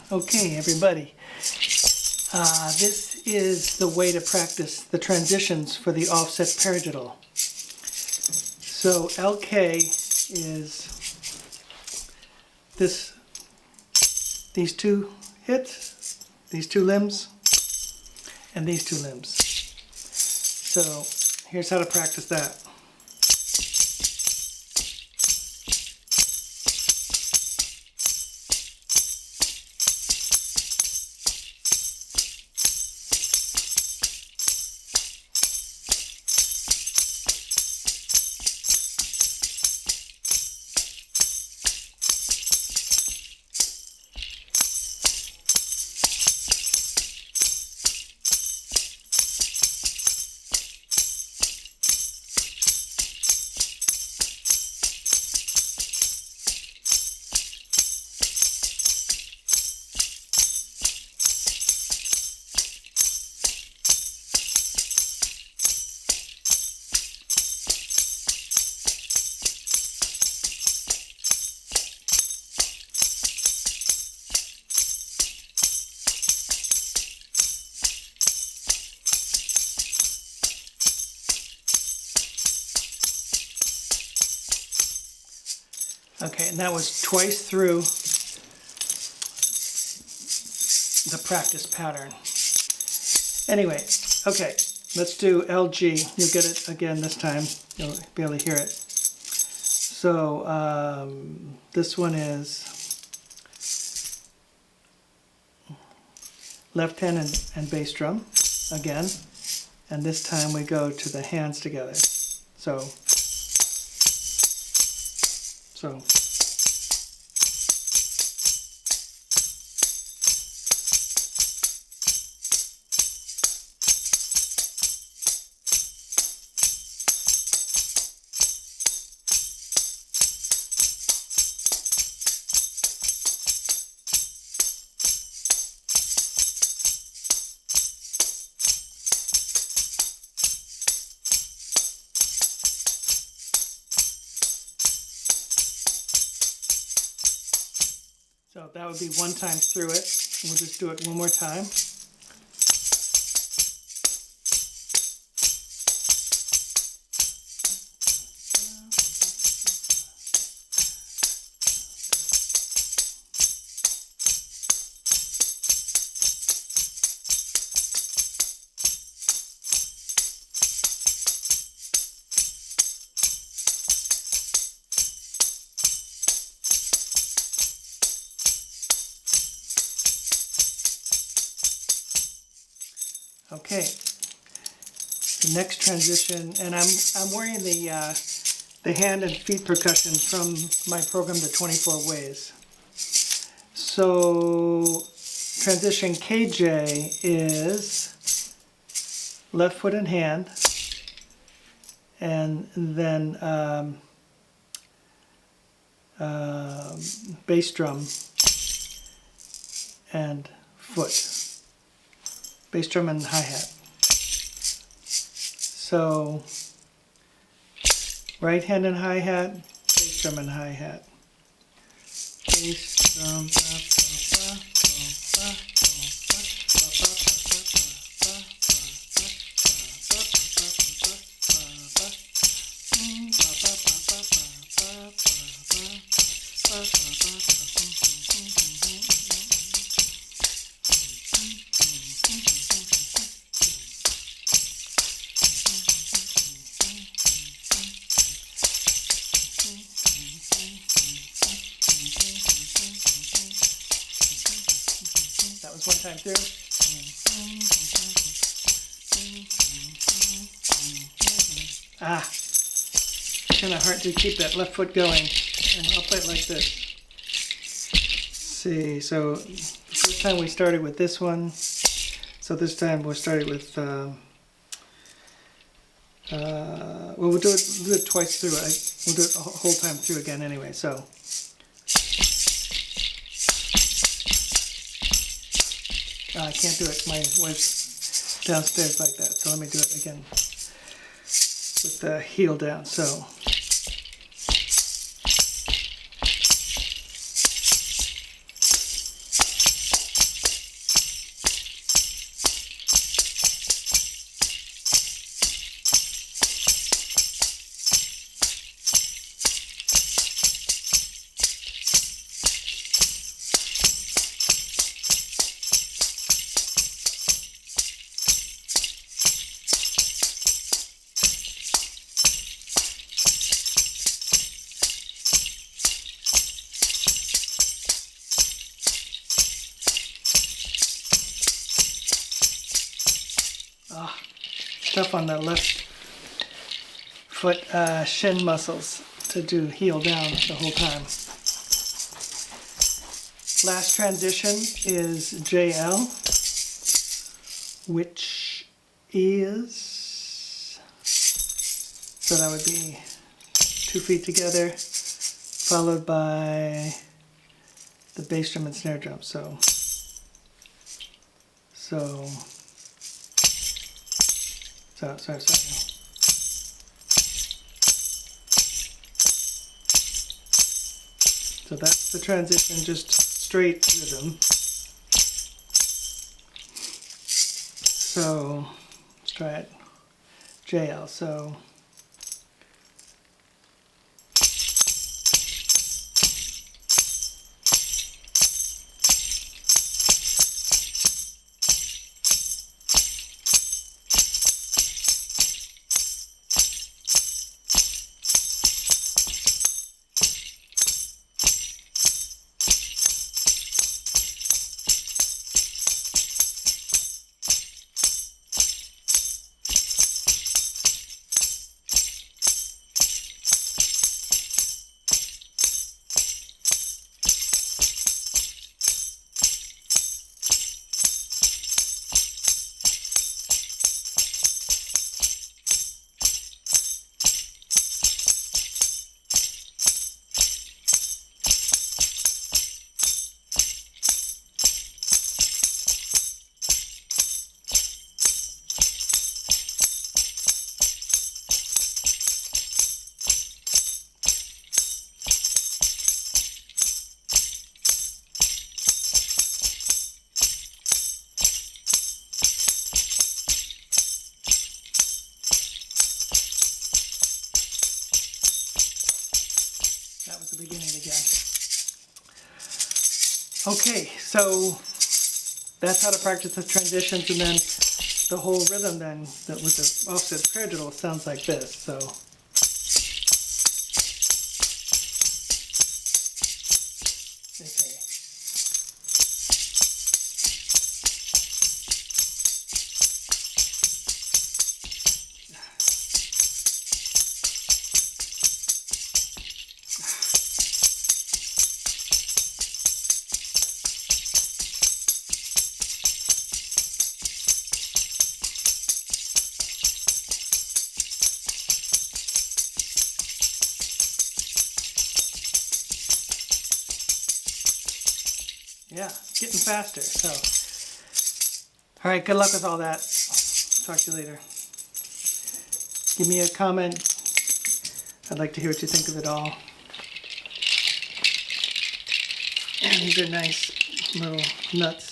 Okay, everybody. This is the way to practice the transitions for the offset paradiddle. So LK is these two hits, these two limbs, and these two limbs. So here's how to practice that. Okay, and that was twice through the practice pattern. Anyway, okay, let's do LG. You'll get it again this time. You'll be able to hear it. So this one is left hand and bass drum again, and this time we go to the hands together. So. So that would be one time through it. We'll just do it one more time. Okay, the next transition, and I'm wearing the hand and feet percussion from my program, The 24 Ways. So transition KJ is left foot and hand, and then bass drum and foot. Bass drum and hi-hat. So right hand and hi-hat, bass drum and hi-hat. Bass drum, that was one time through. Kind of hard to keep that left foot going. And I'll play it like this. See, so the first time we started with this one. So this time we'll start it with, well, we'll do it twice through. We'll do it the whole time through again anyway, so. I can't do it. My wife's downstairs like that, so let me do it again with the heel down. So. stuff on the left foot shin muscles to do heel down the whole time. Last transition is JL, which is, so that would be 2 feet together, followed by the bass drum and snare drum. So that's the transition, just straight rhythm. So let's try it. JL. So that was the beginning again. Okay, so that's how to practice the transitions, and then the whole rhythm then with the offset paradiddle sounds like this. So okay. Yeah, getting faster. So, all right, good luck with all that. Talk to you later. Give me a comment. I'd like to hear what you think of it all. And these are nice little nuts.